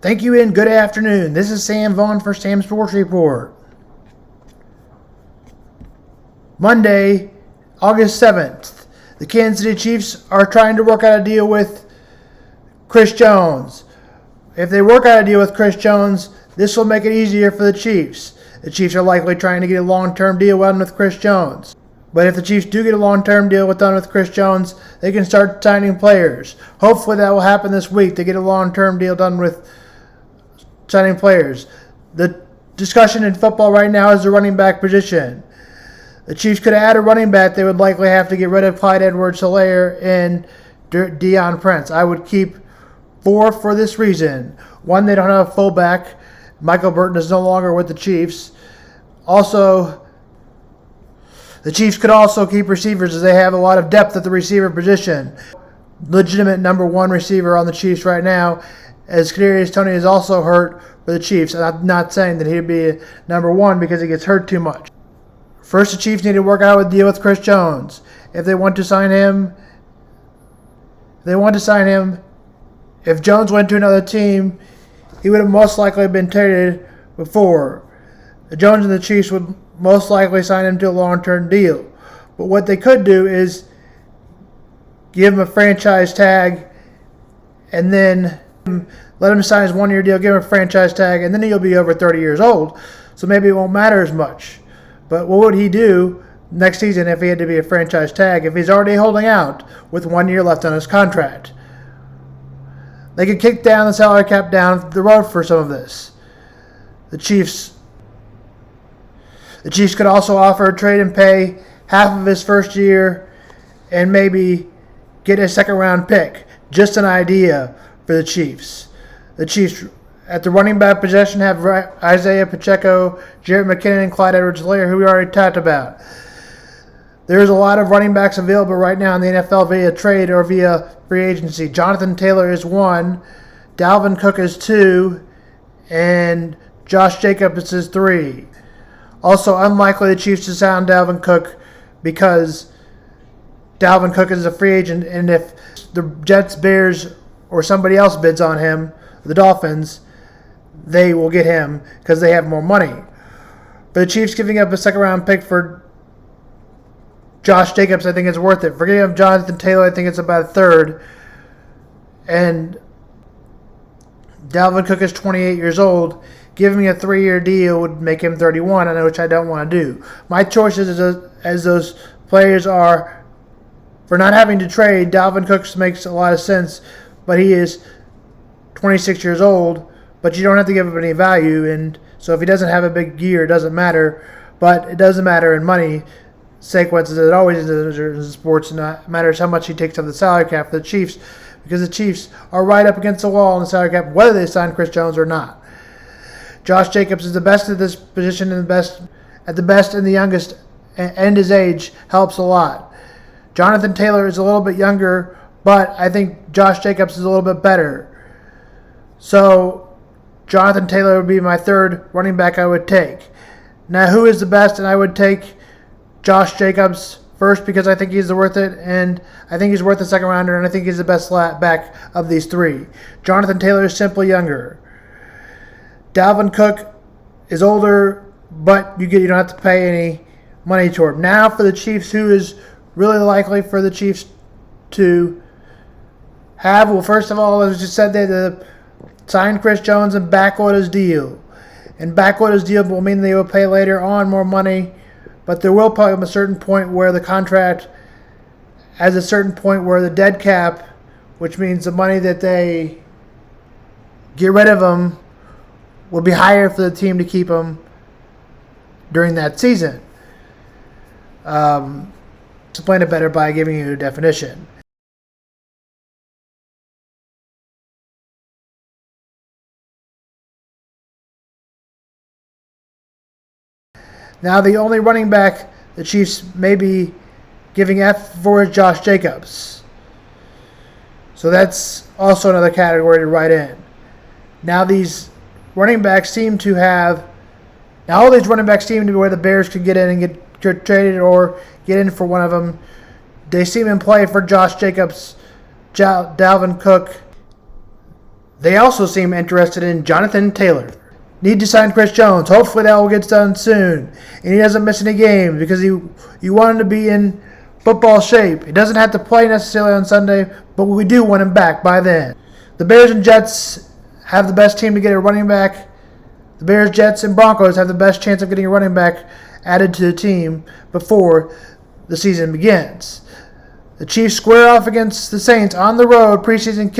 Thank you and good afternoon. This is Sam Vaughn for Sam Sports Report. Monday, August 7th. The Kansas City Chiefs are trying to work out a deal with Chris Jones. If they work out a deal with Chris Jones, this will make it easier for the Chiefs. The Chiefs are likely trying to get a long-term deal done with Chris Jones. But if the Chiefs do get a long-term deal done with Chris Jones, they can start signing players. Hopefully that will happen this week. They get a long-term deal done with signing players. The discussion in football right now is the running back position. The Chiefs could add a running back. They would likely have to get rid of Clyde Edwards-Helaire and Deion Prince. I would keep four for this reason. One, they don't have a fullback. Michael Burton is no longer with the Chiefs. Also, the Chiefs could also keep receivers as they have a lot of depth at the receiver position. Legitimate number one receiver on the Chiefs right now, as Kadarius Toney is also hurt for the Chiefs. And I'm not saying that he'd be number one because he gets hurt too much. First, the Chiefs need to work out a deal with Chris Jones. If they want to sign him, if Jones went to another team, he would have most likely been traded before. Jones and the Chiefs would most likely sign him to a long-term deal. But what they could do is give him a franchise tag and then let him sign his one-year deal, give him a franchise tag, and then he'll be over 30 years old. So maybe it won't matter as much. But what would he do next season if he had to be a franchise tag, if he's already holding out with 1 year left on his contract? They could kick down the salary cap down the road for some of this. The Chiefs could also offer a trade and pay half of his first year and maybe get a second-round pick. Just an idea for the Chiefs. The Chiefs at the running back position have Isaiah Pacheco, Jarrett McKinnon, and Clyde Edwards-Helaire, who we already talked about. There's a lot of running backs available right now in the NFL via trade or via free agency. Jonathan Taylor is one, Delvin Cook is two, and Josh Jacobs is three. Also, unlikely the Chiefs to sign Delvin Cook because Delvin Cook is a free agent, and if the Jets, Bears, or somebody else bids on him, the Dolphins, they will get him because they have more money. But the Chiefs giving up a second-round pick for Josh Jacobs, I think it's worth it. For giving up Jonathan Taylor, I think it's about a third. And Delvin Cook is 28 years old. Giving me a 3-year deal would make him 31, which I don't want to do. My choices as those players are, for not having to trade, Delvin Cook makes a lot of sense, but he is 26 years old, but you don't have to give up any value, and so if he doesn't have a big year, it doesn't matter. But it doesn't matter in money sequences. It always does in sports, and it matters how much he takes off the salary cap for the Chiefs, because the Chiefs are right up against the wall on the salary cap, whether they sign Chris Jones or not. Josh Jacobs is the best at this position and the best and the youngest, and his age helps a lot. Jonathan Taylor is a little bit younger, but I think Josh Jacobs is a little bit better. So Jonathan Taylor would be my third running back I would take. Now, who is the best? And I would take Josh Jacobs first because I think he's worth it, and I think he's worth a second rounder, and I think he's the best back of these three. Jonathan Taylor is simply younger. Delvin Cook is older, but you don't have to pay any money to him. Now for the Chiefs, who is really likely for the Chiefs to have? Well, first of all, as I just said, they signed Chris Jones and backload his deal. And backload his deal will mean they will pay later on more money, but there will come a certain point where the contract has a certain point where the dead cap, which means the money that they get rid of him, will be higher for the team to keep him during that season. Explain it better by giving you a definition. Now, the only running back the Chiefs may be giving F for is Josh Jacobs. So that's also another category to write in. Now, these running backs seem to have... Now, all these running backs seem to be where the Bears could get in and get traded or get in for one of them. They seem in play for Josh Jacobs, Delvin Cook. They also seem interested in Jonathan Taylor. Need to sign Chris Jones. Hopefully that will get done soon. And he doesn't miss any games because you want him to be in football shape. He doesn't have to play necessarily on Sunday, but we do want him back by then. The Bears and Jets have the best team to get a running back. The Bears, Jets, and Broncos have the best chance of getting a running back added to the team before the season begins. The Chiefs square off against the Saints on the road. Preseason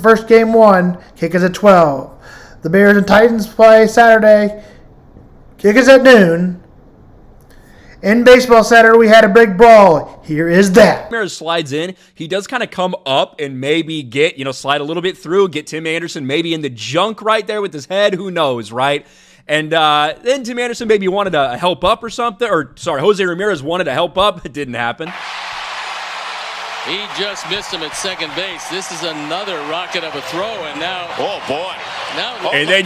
first game 1. Kick is at 12. The Bears and Titans play Saturday. Kick is at noon. In baseball Saturday, we had a big brawl. Here is that. Ramirez slides in. He does kind of come up and maybe get, slide a little bit through, get Tim Anderson maybe in the junk right there with his head. Who knows, right? And then Tim Anderson maybe wanted to help up or something. Jose Ramirez wanted to help up. It didn't happen. He just missed him at second base. This is another rocket of a throw, and now... Oh, boy. And then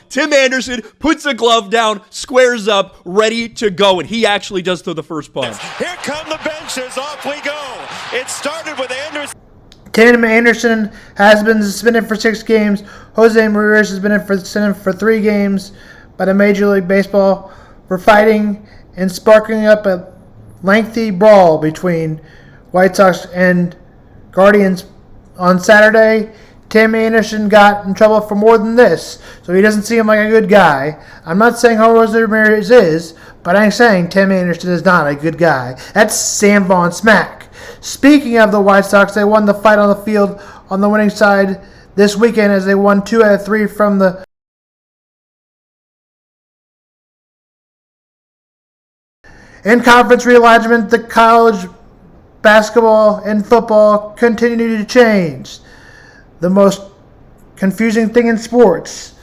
Tim Anderson puts the glove down, squares up, ready to go, and he actually does throw the first punch. Here come the benches. Off we go. It started with Anderson. Tim Anderson has been suspended for 6 games. Jose Ramirez has been suspended for 3 games by the Major League Baseball for fighting and sparking up a lengthy brawl between White Sox and Guardians on Saturday. Tim Anderson got in trouble for more than this, so he doesn't seem like a good guy. I'm not saying Jose Ramirez is, but I'm saying Tim Anderson is not a good guy. That's Sam Vaughn smack. Speaking of the White Sox, they won the fight on the field on the winning side this weekend as they won 2 out of 3 from the in conference realignment. The college basketball and football continue to change. The most confusing thing in sports.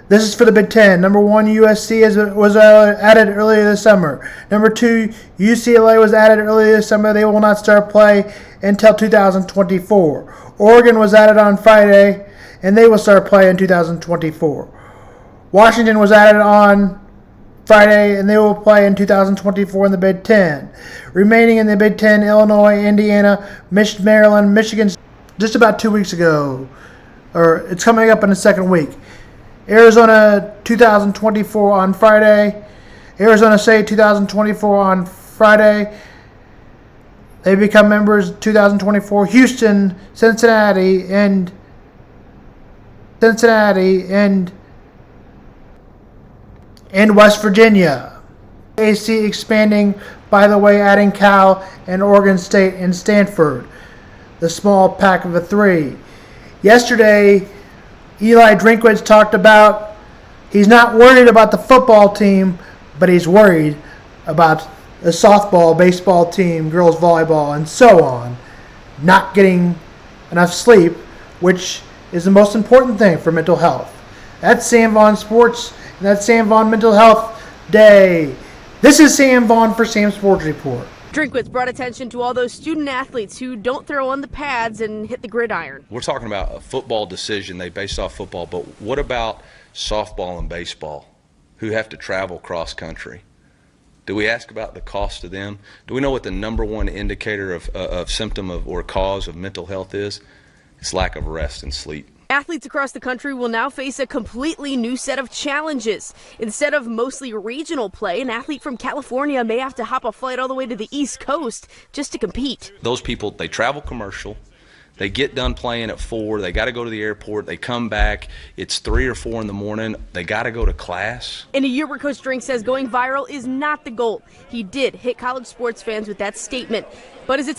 This is for the Big Ten. Number 1, USC was added earlier this summer. Number 2, UCLA was added earlier this summer. They will not start play until 2024. Oregon was added on Friday, and they will start play in 2024. Washington was added on Friday, and they will play in 2024 in the Big Ten. Remaining in the Big Ten, Illinois, Indiana, Maryland, Michigan, just about 2 weeks ago, or it's coming up in the second week. Arizona 2024 on Friday. Arizona State 2024 on Friday. They become members 2024. Houston, Cincinnati, and West Virginia. AAC expanding, by the way, adding Cal and Oregon State and Stanford. The small pack of the 3. Yesterday, Eli Drinkwitz talked about he's not worried about the football team, but he's worried about the softball, baseball team, girls volleyball, and so on, not getting enough sleep, which is the most important thing for mental health. That's Sam Vaughn Sports, and that's Sam Vaughn Mental Health Day. This is Sam Vaughn for Sam Sports Report. Drinkwitz brought attention to all those student athletes who don't throw on the pads and hit the gridiron. We're talking about a football decision. They based off football, but what about softball and baseball who have to travel cross country? Do we ask about the cost to them? Do we know what the number 1 indicator of symptom or cause of mental health is? It's lack of rest and sleep. Athletes across the country will now face a completely new set of challenges. Instead of mostly regional play, an athlete from California may have to hop a flight all the way to the East Coast just to compete. Those people, they travel commercial. They get done playing at 4. They got to go to the airport. They come back. It's 3 or 4 in the morning. They got to go to class. In a year where Coach Drink says going viral is not the goal, he did hit college sports fans with that statement. But is it